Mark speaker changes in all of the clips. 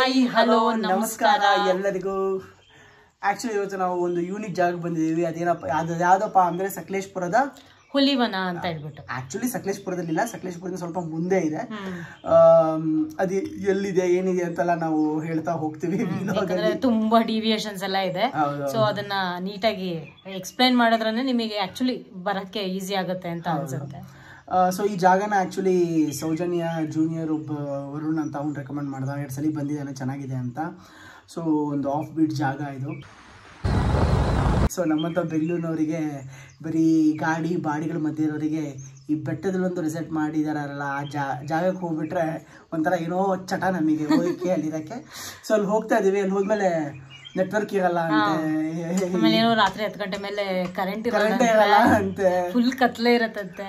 Speaker 1: Hi hello ನಮಸ್ಕಾರ
Speaker 2: ಎಲ್ಲರಿಗೂ. Actually ಇವತ್ತು ನಾವು ಒಂದು ಯೂನಿಕ್ ಜಾಗಕ್ಕೆ ಬಂದಿದ್ದೀವಿ. ಅದೇನಪ್ಪ ಯಾವ್ದಪ್ಪ ಅಂದ್ರೆ ಸಕಲೇಶಪುರದ
Speaker 1: ಹುಲಿವನ ಅಂತ ಹೇಳ್ಬಿಟ್ಟು.
Speaker 2: ಆಕ್ಚುಲಿ ಸಕಲೇಶಪುರದಲ್ಲಿಲ್ಲ, ಸಕಲೇಶಪುರದಿಂದ ಸ್ವಲ್ಪ ಮುಂದೆ ಇದೆ. ಅದು ಎಲ್ಲಿದೆ ಏನಿದೆ ಅಂತೆಲ್ಲ ನಾವು ಹೇಳ್ತಾ ಹೋಗ್ತೀವಿ.
Speaker 1: ತುಂಬಾ ಡಿವಿಯೇಷನ್ಸ್ ಎಲ್ಲ ಇದೆ, ಸೊ ಅದನ್ನ ನೀಟಾಗಿ ಎಕ್ಸ್ಪ್ಲೈನ್ ಮಾಡಿದ್ರೆ ನಿಮಗೆ ಆಕ್ಚುಲಿ ಬರಕ್ಕೆ ಈಸಿ ಆಗುತ್ತೆ ಅಂತ ಅನ್ಸುತ್ತೆ.
Speaker 2: ಸೊ ಈ ಜಾಗನ ಆಕ್ಚುಲಿ ಸೌಜನ್ಯ ಜೂನಿಯರ್ ಒಬ್ಬ ವರುಣ್ ಅಂತ ಅವ್ನು ರೆಕಮೆಂಡ್ ಮಾಡ್ದ. 2 ಸಲ ಬಂದಿದ್ದಾನೆ, ಚೆನ್ನಾಗಿದೆ ಅಂತ. ಸೊ ಒಂದು ಆಫ್ ಬೀಟ್ ಜಾಗ ಇದು. ಸೊ ನಮ್ಮಂಥ ಬೆಂಗಳೂರಿನವರಿಗೆ ಬರೀ ಗಾಡಿ ಬಾಡಿಗಳ ಮಧ್ಯೆ ಇರೋರಿಗೆ ಈ ಬೆಟ್ಟದಲ್ಲಿ ಒಂದು ರೆಸಾರ್ಟ್ ಮಾಡಿದಾರಲ್ಲ, ಆ ಜಾಗಕ್ಕೆ ಹೋಗ್ಬಿಟ್ರೆ ಒಂಥರ ಏನೋ ಚಟ ನಮಗೆ ಹೋಗಕ್ಕೆ ಅಲ್ಲಿರೋಕ್ಕೆ. ಸೊ ಅಲ್ಲಿ ಹೋಗ್ತಾ ಇದೀವಿ. ಅಲ್ಲಿ ಹೋದ್ಮೇಲೆ ನೆಟ್ವರ್ಕ್ ಇರಲ್ಲ
Speaker 1: ಅಂತೆ, ರಾತ್ರಿ 10 ಗಂಟೆ ಮೇಲೆ ಕರೆಂಟ್
Speaker 2: ಇರಲ್ಲ ಅಂತೆ,
Speaker 1: ಫುಲ್ ಕತ್ಲೆ ಇರತ್ತಂತೆ.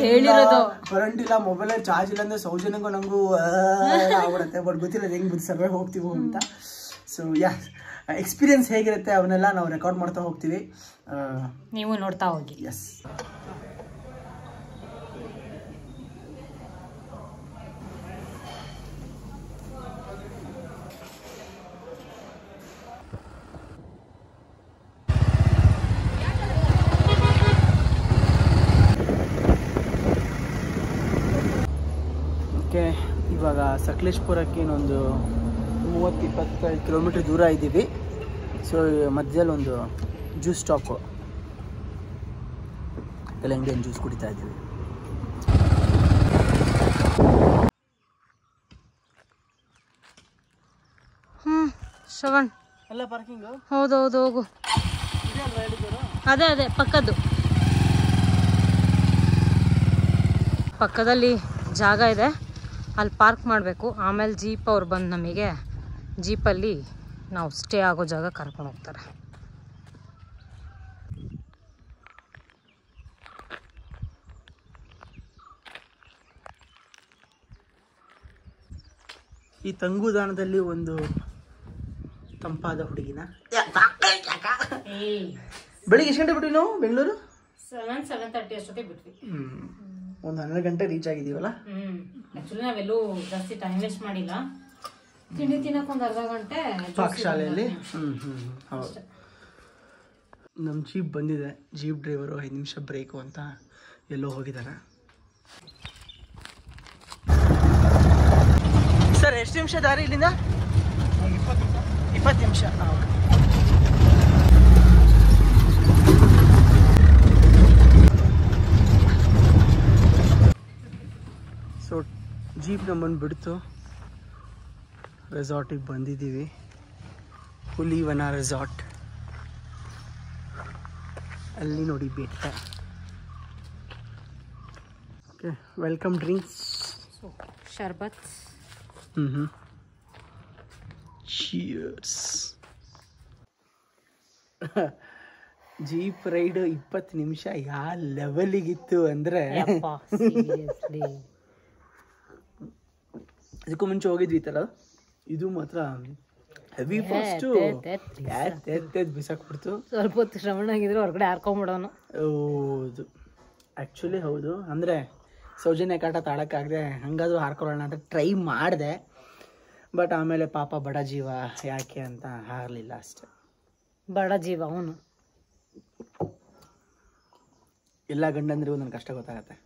Speaker 1: ಹೇಳಿರೋದು
Speaker 2: ಕರೆಂಟ್ ಇಲ್ಲ, ಮೊಬೈಲ್ ಚಾರ್ಜ್ ಇಲ್ಲ ಅಂದ್ರೆ ಸೌಜನ್ಯಗೂ ನಂಗೂ ಆಗ್ಬಿಡುತ್ತೆ. ಬಟ್ ಗೊತ್ತಿಲ್ಲ ಹೆಂಗ್ ಸರ್ವೆ ಹೋಗ್ತೀವೋ ಅಂತ. ಸೊ ಎಕ್ಸ್ಪೀರಿಯನ್ಸ್ ಹೇಗಿರುತ್ತೆ ಅವನ್ನೆಲ್ಲ ನಾವು ರೆಕಾರ್ಡ್ ಮಾಡ್ತಾ ಹೋಗ್ತೀವಿ,
Speaker 1: ನೀವು ನೋಡ್ತಾ ಹೋಗಿ.
Speaker 2: ಎಸ್. ಓಕೆ, ಇವಾಗ ಸಕಲೇಶಪುರಕ್ಕೆ ಇನ್ನೊಂದು 30-25 ಕಿಲೋಮೀಟ್ರ್ ದೂರ ಇದ್ದೀವಿ. ಸೊ ಮಧ್ಯದಲ್ಲಿ ಒಂದು ಜ್ಯೂಸ್ ಸ್ಟಾಪು, ತೆಲಂಗಾಣ ಜ್ಯೂಸ್ ಕುಡಿತಾ ಇದ್ದೀವಿ.
Speaker 1: ಶ್ರವಣ್
Speaker 2: ಎಲ್ಲ ಪಾರ್ಕಿಂಗು?
Speaker 1: ಹೌದೌದು, ಹೋಗು. ಅದೇ ಪಕ್ಕದಲ್ಲಿ ಜಾಗ ಇದೆ, ಅಲ್ಲಿ ಪಾರ್ಕ್ ಮಾಡಬೇಕು. ಆಮೇಲೆ ಜೀಪ್ ಅವ್ರು ಬಂದು ನಮಗೆ ಜೀಪಲ್ಲಿ ನಾವು ಸ್ಟೇ ಆಗೋ ಜಾಗ ಕರ್ಕೊಂಡು ಹೋಗ್ತಾರೆ.
Speaker 2: ಈ ತಂಗುದಾಣದಲ್ಲಿ ಒಂದು ತಂಪಾದ ಹುಡುಗಿನ. ಬೆಳಿಗ್ಗೆ ಎಷ್ಟು ಗಂಟೆ ಬಿಟ್ವಿ ನಾವು ಬೆಂಗಳೂರು?
Speaker 1: 7:30 ಅಷ್ಟೊತ್ತಿಗೆ ಬಿಟ್ವಿ.
Speaker 2: ಒಂದು 12 ಗಂಟೆ ರೀಚ್ ಆಗಿದ್ದೀವಲ್ಲ.
Speaker 1: ಆಕ್ಚುಲಿ ನಾವೆಲ್ಲೂ ಜಾಸ್ತಿ ಟೈಮ್ ವೇಸ್ಟ್ ಮಾಡಿಲ್ಲ. ತಿಂಡಿ ತಿನ್ನಕ್ಕೆ ಒಂದು ಅರ್ಧ ಗಂಟೆ
Speaker 2: ಪಾಕಶಾಲೆಯಲ್ಲಿ. ಹೌದು. ನಮ್ಮ ಜೀಪ್ ಬಂದಿದೆ. ಜೀಪ್ ಡ್ರೈವರು 5 ನಿಮಿಷ ಬ್ರೇಕು ಅಂತ ಎಲ್ಲೋ ಹೋಗಿದ್ದಾರೆ. ಸರ್ ಎಷ್ಟು ನಿಮಿಷ ದಾರಿ ಇಲ್ಲಿಂದ? 20 ನಿಮಿಷ. ಸೊ ಜೀಪ್ ನಮ್ಮನ್ನು ಬಿಡ್ತು, ರೆಸಾರ್ಟಿಗೆ ಬಂದಿದ್ದೀವಿ. ಹುಲಿವನ ರೆಸಾರ್ಟ್. ಅಲ್ಲಿ ನೋಡಿ ಬೆಟ್ಟ. ಓಕೆ, ವೆಲ್ಕಮ್ ಡ್ರಿಂಕ್ಸ್,
Speaker 1: ಶರ್ಬತ್.
Speaker 2: ಚೀರ್ಸ್. ಜೀಪ್ ರೈಡ್ 20 ನಿಮಿಷ ಯಾವ ಲೆವೆಲಿಗಿತ್ತು ಅಂದರೆ, ಅದಕ್ಕೂ ಮುಂಚೆ ಹೋಗಿದ್ವಿ ಈ ಥರ. ಇದು ಮಾತ್ರ ಹೆವಿ ಫಾಸ್ಟು, ಬಿಸಾಕ್ಬಿಡ್ತು.
Speaker 1: ಸ್ವಲ್ಪ ಹೊತ್ತು ಶ್ರವಣ ಆಗಿದ್ರೆ ಹೊರಗಡೆ ಹಾರ್ಕೊಂಬಿಡೋನು.
Speaker 2: ಹೌದು, ಆ್ಯಕ್ಚುಲಿ ಹೌದು. ಅಂದರೆ ಸೌಜನ್ಯ ಕಾಟ ತಾಳಕ್ಕಾಗದೆ ಹಂಗಾದ್ರೂ ಹಾರ್ಕೊಳ್ಳೋಣ ಅಂತ ಟ್ರೈ ಮಾಡಿದೆ. ಬಟ್ ಆಮೇಲೆ ಪಾಪ ಬಡ ಜೀವ ಯಾಕೆ ಅಂತ ಹಾರಲಿಲ್ಲ ಅಷ್ಟೆ.
Speaker 1: ಬಡ ಜೀವ ಅವನು.
Speaker 2: ಎಲ್ಲ ಗಂಡಂದ್ರಿಗೂ ನನ್ನ ಕಷ್ಟ ಗೊತ್ತಾಗತ್ತೆ.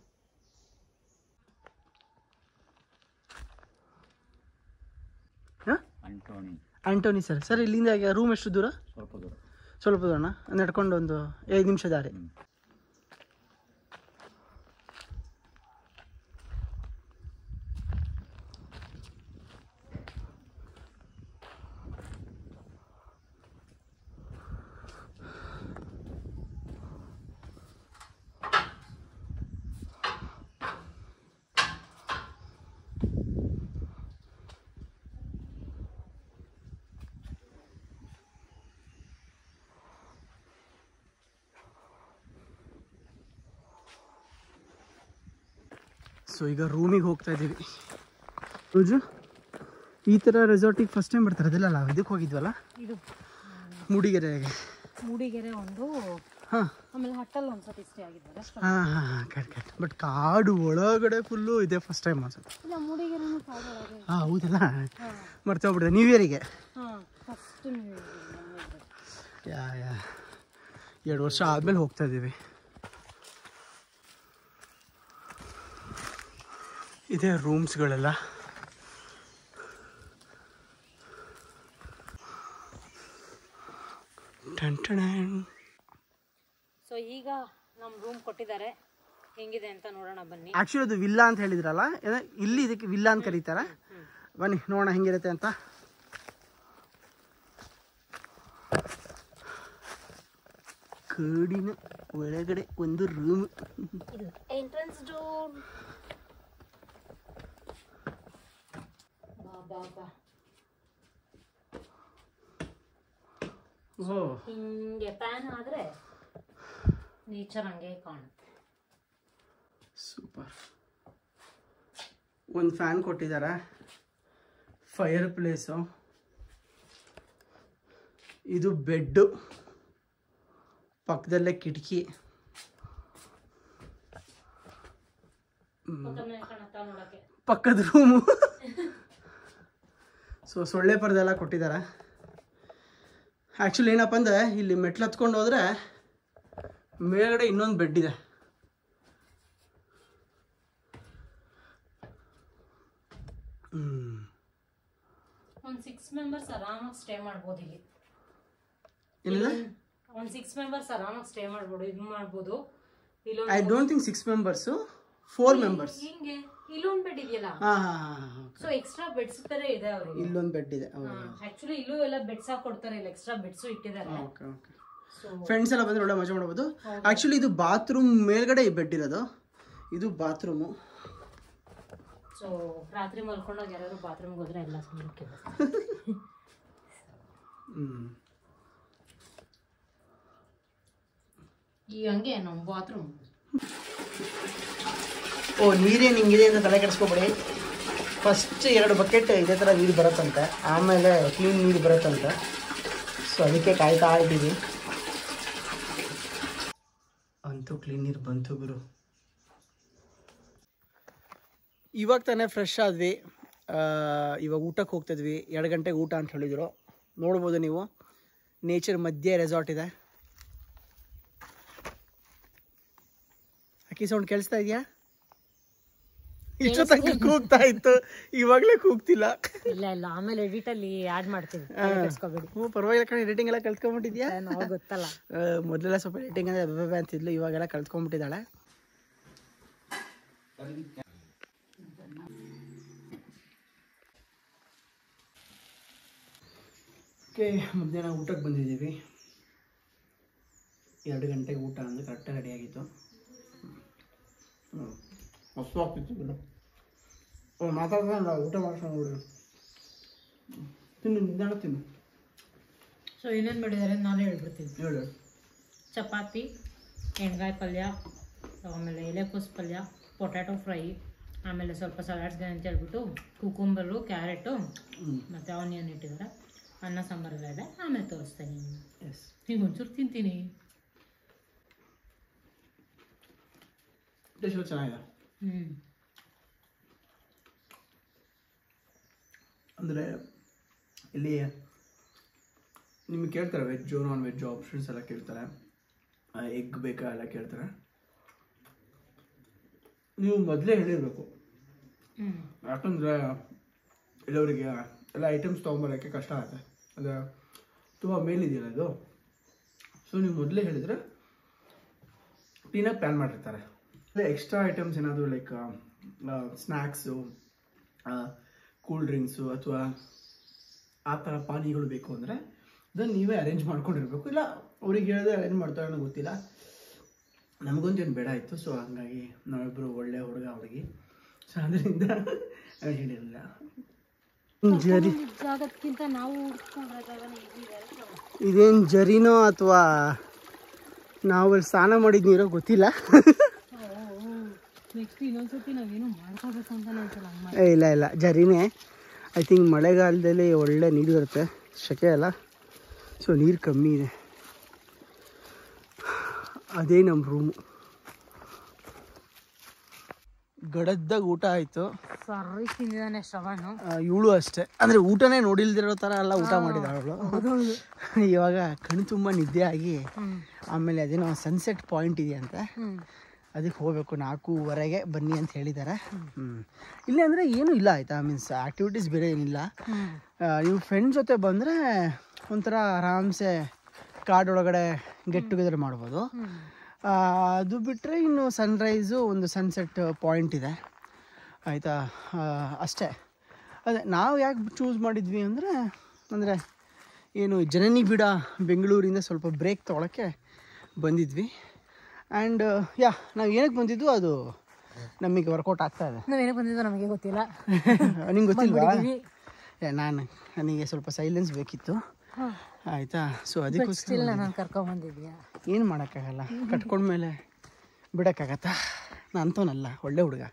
Speaker 2: ಆಂಟೋನಿ ಸರ್ ಇಲ್ಲಿಂದ ರೂಮ್ ಎಷ್ಟು ದೂರ? ಸ್ವಲ್ಪ ದೂರ ನಡ್ಕೊಂಡು ಒಂದು 5 ನಿಮಿಷ ದಾರಿ. ಸೊ ಈಗ ರೂಮಿಗೆ ಹೋಗ್ತಾ ಇದ್ದೀವಿ. ರೋಜು, ಈ ಥರ ರೆಸಾರ್ಟಿಗೆ ಫಸ್ಟ್ ಟೈಮ್ ಬರ್ತಾರೆ ಅದಿಲ್ಲ, ಇದಕ್ಕೆ ಹೋಗಿದ್ವಲ್ಲ ಮೂಡಿಗೆರೆಗೆ.
Speaker 1: ಮೂಡಿಗೆರೆ ಒಂದು,
Speaker 2: ಹಾಂ
Speaker 1: ಆಮೇಲೆ ಹಟ್ಟಲ್ಲಿ ಒಂದ್ಸತಿ ಸ್ಟೇ ಆಗಿದ್ದಾರೆ.
Speaker 2: ಹಾಂ ಹಾಂ ಕರೆಕ್ಟ್. ಬಟ್ ಕಾಡು ಒಳಗಡೆ ಫುಲ್ಲು ಇದೆ ಫಸ್ಟ್ ಟೈಮ್ ಅನ್ಸುತ್ತೆ.
Speaker 1: ಇಲ್ಲ ಮೂಡಿಗೆರೆನೂ ಕಾಡು ಒಳಗೆ.
Speaker 2: ಹಾಂ ಹೌದಲ್ಲ, ಮರ್ತೋಗ್ಬಿಡಿದೆ ನ್ಯೂ ಇಯರಿಗೆ.
Speaker 1: ಹಾಂ ಫಸ್ಟ್
Speaker 2: ಯಾ 2 ವರ್ಷ ಆದಮೇಲೆ ಹೋಗ್ತಾ ಇದ್ದೀವಿ. ಇದೇ ರೂಮ್ಸ್ಗಳೆಲ್ಲ.
Speaker 1: ಸೊ ಈಗ ನಮ್ಮ ರೂಮ್ ಕೊಟ್ಟಿದ್ದಾರೆ, ಹೆಂಗಿದೆ ಅಂತ ನೋಡೋಣ ಬನ್ನಿ.
Speaker 2: ಆ್ಯಕ್ಚುಲಿ ಅದು ವಿಲ್ಲಾ ಅಂತ ಹೇಳಿದ್ರಲ್ಲ, ಇಲ್ಲಿ ಇದಕ್ಕೆ ವಿಲ್ಲಾ ಅಂತ ಕರೀತಾರೆ. ಬನ್ನಿ ನೋಡೋಣ ಹೆಂಗಿರುತ್ತೆ ಅಂತ. ಕಾಡಿನ ಒಳಗಡೆ ಒಂದು ರೂಮ್.
Speaker 1: Entrance door. ಹಿಂಗೆ ಪ್ಯಾನ್ ಆದ್ರೆ ನೇಚರ್ ಹಂಗೆ ಕಾಣುತ್ತೆ.
Speaker 2: ಸೂಪರ್. ಒಂದು ಫ್ಯಾನ್ ಕೊಟ್ಟಿದ್ದಾರೆ, ಫೈರ್ ಪ್ಲೇಸು, ಇದು ಬೆಡ್ಡು, ಪಕ್ಕದಲ್ಲೇ ಕಿಟಕಿ, ಪಕ್ಕದ ರೂಮು. ಸೊ ಸೊಳ್ಳೆ ಪರದೆಲ್ಲ ಕೊಟ್ಟಿದ್ದಾರೆ. ಆ್ಯಕ್ಚುಲಿ ಏನಪ್ಪ ಅಂದರೆ ಇಲ್ಲಿ ಮೆಟ್ಲು ಹತ್ಕೊಂಡು ಹೋದರೆ ಮೇಲ್ಗಡೆ ಇನ್ನೊಂದು ಬೆಡ್ ಇದೆ.
Speaker 1: ಒಂದು 6 ಮೆಂಬರ್ಸ್ ಆರಾಮಾಗಿ ಸ್ಟೇ ಮಾಡ್ಬೋದು ಇಲ್ಲಿ.
Speaker 2: ಏನಿಲ್ಲ,
Speaker 1: ಒಂದು 6 ಮೆಂಬರ್ಸ್ ಆರಾಮಾಗಿ ಸ್ಟೇ ಮಾಡ್ಬೋದು. ಇದು ಮಾಡ್ಬೋದು.
Speaker 2: I don't think 6 members, 4 members.
Speaker 1: ಹಿಂಗೆ ಇಲ್ಲೊಂದು ಬೆಡ್ ಇದೆಯಲ್ಲ,
Speaker 2: ಹಾಂ ಹಾಂ ಹಾಂ.
Speaker 1: ಸೊ ಎಕ್ಸ್ಟ್ರಾ ಬೆಡ್ಸ್ ತರ ಇದೆ ಅವರಿಗೆ.
Speaker 2: ಇಲ್ಲೊಂದು ಬೆಡ್ ಇದೆ.
Speaker 1: ಆಕ್ಚುಲಿ ಇಲ್ಲೂ ಎಲ್ಲ ಬೆಡ್ಸ್ ಹಾಕೊಡ್ತಾರೆ, ಇಲ್ಲ ಎಕ್ಸ್ಟ್ರಾ ಬೆಡ್ಸ್ ಇಟ್ಟಿದ್ದಾರೆ.
Speaker 2: Okay okay. ಫ್ರೆಂಡ್ಸ್ ಎಲ್ಲ ಬಂದರೆ ಒಳ್ಳೆ ಮಜಾ ಮಾಡ್ಬೋದು. ಆ್ಯಕ್ಚುಲಿ ಇದು ಬಾತ್ರೂಮ್ ಮೇಲ್ಗಡೆ ಈ ಬೆಡ್ ಇರೋದು, ಇದು ಬಾತ್ರೂಮು.
Speaker 1: ಸೊ ರಾತ್ರಿ ಮಲ್ಕೊಂಡಾಗ ಯಾರು ಬಾತ್ರೂಮ್ಗೆ ಹೋದ್ರೆ ಎಲ್ಲ ಸುಮ್ಮನೆ ಈ ಹಂಗೆ ನಮ್ಮ ಬಾತ್ರೂಮ್.
Speaker 2: ಓ ನೀರೇನು ಹಿಂಗಿದೆ ಅಂತ ತಲೆ ಕೆಡಿಸ್ಕೊಬೇಡಿ. ಫಸ್ಟ್ 2 ಬಕೆಟ್ ಇದೇ ಥರ ನೀರು ಬರುತ್ತಂತೆ, ಆಮೇಲೆ ಕ್ಲೀನ್ ನೀರು ಬರುತ್ತಂತೆ. ಸೊ ಅದಕ್ಕೆ ಕಾಯ್ತಾ ಇದ್ದೀವಿ. ಅಂತೂ ಕ್ಲೀನ್ ನೀರು ಬಂತು ಗುರು. ಇವಾಗ ತಾನೇ ಫ್ರೆಶ್ ಆದ್ವಿ. ಇವಾಗ ಊಟಕ್ಕೆ ಹೋಗ್ತಿದ್ವಿ. 2 ಗಂಟೆಗೆ ಊಟ ಅಂತ ಹೇಳಿದರು. ನೋಡ್ಬೋದು ನೀವು, ನೇಚರ್ ಮಧ್ಯೆ ರೆಸಾರ್ಟ್ ಇದೆ. ಅಕ್ಕಿ ಸೌಂಡ್ ಕೇಳಿಸ್ತಾ ಇದೆಯಾ? ಇಷ್ಟು ತನಕ ಕೂಗ್ತಾ ಇತ್ತು, ಇವಾಗಲೇ ಕೂಗ್ತಿಲ್ಲ.
Speaker 1: ಇಲ್ಲ ಇಲ್ಲ, ಆಮೇಲೆ ಎಡಿಟ್ ಅಲ್ಲಿ ಆಡ್ ಮಾಡ್ತೀವಿ, ಕಳ್ಸ್ಕೊಬೇಡಿ.
Speaker 2: ಹ್ಞೂ ಪರವಾಗಿಲ್ಲ ಕಣ, ಎಡಿಟಿಂಗ್ ಎಲ್ಲ ಕಲ್ತ್ಕೊಂಡ್ಬಿಟ್ಟಿದ್ಯಾ?
Speaker 1: ಗೊತ್ತಲ್ಲ,
Speaker 2: ಮೊದಲೆಲ್ಲ ಸ್ವಲ್ಪ ಎಡಿಟಿಂಗ್ ಅಂದರೆ ಅಂತಿದ್ಲು, ಇವಾಗೆಲ್ಲ ಕಲ್ತ್ಕೊಂಡ್ಬಿಟ್ಟಿದ್ದಾಳೆ. ಓಕೆ, ಮಧ್ಯಾಹ್ನ ಊಟಕ್ಕೆ ಬಂದಿದ್ದೀವಿ. 2 ಗಂಟೆಗೆ ಊಟ ಅಂದರೆ ಕರೆಕ್ಟಾಗಿ ರೆಡಿಯಾಗಿತ್ತು. ಹೊಸ ಆಗ್ತಿತ್ತು ಬಿಡು. ಮಾತಾಡ್ದಲ್ಲ, ಊಟ ಮಾಡ್ಕೊಂಡು ತಿನ್ನು, ನಿಧಾನ ತಿನ್ನು.
Speaker 1: ಸೊ ಏನೇನು ಮಾಡಿದ್ದಾರೆ ನಾನು ಹೇಳ್ಬಿಡ್ತೀನಿ.
Speaker 2: ಹೇಳು.
Speaker 1: ಚಪಾತಿ, ಎಣ್ಗಾಯಿ ಪಲ್ಯ, ಆಮೇಲೆ ಎಲೆಕೋಸು ಪಲ್ಯ, ಪೊಟ್ಯಾಟೊ ಫ್ರೈ, ಆಮೇಲೆ ಸ್ವಲ್ಪ ಸಲಾಡ್ಸ್ ಅಂತ ಹೇಳ್ಬಿಟ್ಟು ಕುಕುಂಬರು, ಕ್ಯಾರೆಟು ಮತ್ತು ಆನಿಯನ್ ಇಟ್ಟಿದ್ದಾರೆ. ಅನ್ನ ಸಾಂಬಾರೆಲ್ಲ ಇದೆ, ಆಮೇಲೆ ತೋರಿಸ್ತೇನೆ.
Speaker 2: ಎಸ್,
Speaker 1: ಈಗ ಒಂಚೂರು ತಿಂತೀನಿ.
Speaker 2: ಟೇಸ್ಟ್ ಚೆನ್ನಾಗಿದೆ. ಅಂದರೆ ಇಲ್ಲಿ ನಿಮಗೆ ಕೇಳ್ತಾರೆ ವೆಜ್ಜು ನಾನ್ ವೆಜ್ಜು ಆಪ್ಷನ್ಸ್ ಎಲ್ಲ ಕೇಳ್ತಾರೆ, ಎಗ್ ಬೇಕಾ ಎಲ್ಲ ಕೇಳ್ತಾರೆ. ನೀವು ಮೊದಲೇ ಹೇಳಿರಬೇಕು, ಯಾಕಂದರೆ ಎಲ್ಲವರಿಗೆ ಎಲ್ಲ ಐಟಮ್ಸ್ ತೊಗೊಂಬರೋಕ್ಕೆ ಕಷ್ಟ ಆಗುತ್ತೆ, ಅದು ತುಂಬ ಮೇಲಿದೆಯಲ್ಲ ಅದು. ಸೊ ನೀವು ಮೊದಲೇ ಹೇಳಿದರೆ ಕ್ಲೀನಾಗಿ ಪ್ಲ್ಯಾನ್ ಮಾಡಿರ್ತಾರೆ. ಅದೇ ಎಕ್ಸ್ಟ್ರಾ ಐಟಮ್ಸ್ ಏನಾದರೂ ಲೈಕ್ ಸ್ನ್ಯಾಕ್ಸು, ಕೂಲ್ ಡ್ರಿಂಕ್ಸು ಅಥವಾ ಆ ಥರ ಪಾನೀಯಗಳು ಬೇಕು ಅಂದರೆ ಅದನ್ನು ನೀವೇ ಅರೇಂಜ್ ಮಾಡ್ಕೊಂಡಿರ್ಬೇಕು. ಇಲ್ಲ ಅವ್ರಿಗೆ ಹೇಳಿದ್ರೆ ಅರೇಂಜ್ ಮಾಡ್ತಾರೆ ಅನ್ನೋ ಗೊತ್ತಿಲ್ಲ. ನಮಗಂತೂ ಏನು ಬೇಡ ಇತ್ತು. ಸೊ ಹಾಗಾಗಿ ನಾವಿಬ್ಬರು ಒಳ್ಳೆ ಹುಡುಗ ಹುಡುಗಿ, ಸೊ ಅದರಿಂದ ಹೇಳಿರಲಿಲ್ಲ. ಜರಿ
Speaker 1: ಜಾಗಕ್ಕಿಂತ ನಾವು
Speaker 2: ಇದೇನು ಜರಿನೋ ಅಥವಾ ನಾವು ಸ್ನಾನ ಮಾಡಿದ ನೀರೋ ಗೊತ್ತಿಲ್ಲ.
Speaker 1: ನೆಕ್ಸ್ಟ್ ಇನ್ನೊಂದ್ಸತಿ ನಾವೇನು ಮಾಡ್ಕೋಬೇಕು ಅಂತ ಅನ್ಸಲ್ಲ.
Speaker 2: ಇಲ್ಲ ಇಲ್ಲ, ಜರಿನೇ. ಐ ಥಿಂಕ್ ಮಳೆಗಾಲದಲ್ಲಿ ಒಳ್ಳೆ ನೀರು ಇರುತ್ತೆ, ಸೆಕೆ ಅಲ್ಲ, ಸೊ ನೀರು ಕಮ್ಮಿ ಇದೆ. ಅದೇ ನಮ್ಮ ರೂಮು. ಗಡದ್ದಾಗ ಊಟ ಆಯಿತು.
Speaker 1: ಸರಿ ತಿಂದಿದ್ದಾನೆ ಶ್ರವಣು.
Speaker 2: ಇವಳು ಅಷ್ಟೇ, ಅಂದರೆ ಊಟನೇ ನೋಡಿಲ್ದಿರೋ ಥರ ಎಲ್ಲ ಊಟ ಮಾಡಿದಾಳು. ಇವಾಗ ಕಣ್ಣು ತುಂಬ ನಿದ್ದೆ ಆಗಿ ಆಮೇಲೆ ಅದೇನೋ ಸನ್ಸೆಟ್ ಪಾಯಿಂಟ್ ಇದೆಯಂತೆ, ಅದಕ್ಕೆ ಹೋಗಬೇಕು. 4:15 ಬನ್ನಿ ಅಂತ ಹೇಳಿದ್ದಾರೆ. ಇಲ್ಲೇ ಅಂದರೆ ಏನೂ ಇಲ್ಲ ಆಯಿತಾ, ಮೀನ್ಸ್ ಆ್ಯಕ್ಟಿವಿಟೀಸ್ ಬೇರೆ ಏನಿಲ್ಲ. ನೀವು ಫ್ರೆಂಡ್ಸ್ ಜೊತೆ ಬಂದರೆ ಒಂಥರ ಆರಾಮ್ಸೆ ಕಾಡೊಳಗಡೆ ಗೆಟ್ ಟುಗೆದರ್ ಮಾಡ್ಬೋದು. ಅದು ಬಿಟ್ಟರೆ ಇನ್ನು ಸನ್ರೈಸು ಒಂದು ಸನ್ಸೆಟ್ ಪಾಯಿಂಟ್ ಇದೆ ಆಯಿತಾ, ಅಷ್ಟೇ. ಅದೇ ನಾವು ಯಾಕೆ ಚೂಸ್ ಮಾಡಿದ್ವಿ ಅಂದರೆ ಏನು ಜನನಿ ಬಿಡ ಬೆಂಗಳೂರಿಂದ ಸ್ವಲ್ಪ ಬ್ರೇಕ್ ತೊಗೊಳಕ್ಕೆ ಬಂದಿದ್ವಿ. ಆ್ಯಂಡ್ ನಾವು ಏನಕ್ಕೆ ಬಂದಿದ್ದು ಅದು ನಮಗೆ ವರ್ಕೌಟ್ ಆಗ್ತಾ ಇದೆ.
Speaker 1: ನಾವೇನಕ್ಕೆ ಬಂದಿದ್ದು ನಮಗೆ ಗೊತ್ತಿಲ್ಲ.
Speaker 2: ನಿಂಗೆ ಗೊತ್ತಿಲ್ವಾ? ನನಗೆ ಸ್ವಲ್ಪ ಸೈಲೆನ್ಸ್ ಬೇಕಿತ್ತು ಆಯಿತಾ. ಸೊ ಅದಕ್ಕೋಸ್ಕರ
Speaker 1: ನಾನು ಕರ್ಕೊಂಡ್ಬಂದಿದ್ಯಾ,
Speaker 2: ಏನು ಮಾಡೋಕ್ಕಾಗಲ್ಲ. ಕಟ್ಕೊಂಡ್ಮೇಲೆ ಬಿಡೋಕ್ಕಾಗತ್ತಾ? ನಾನು ಅಂಥವನಲ್ಲ, ಒಳ್ಳೆ ಹುಡುಗ.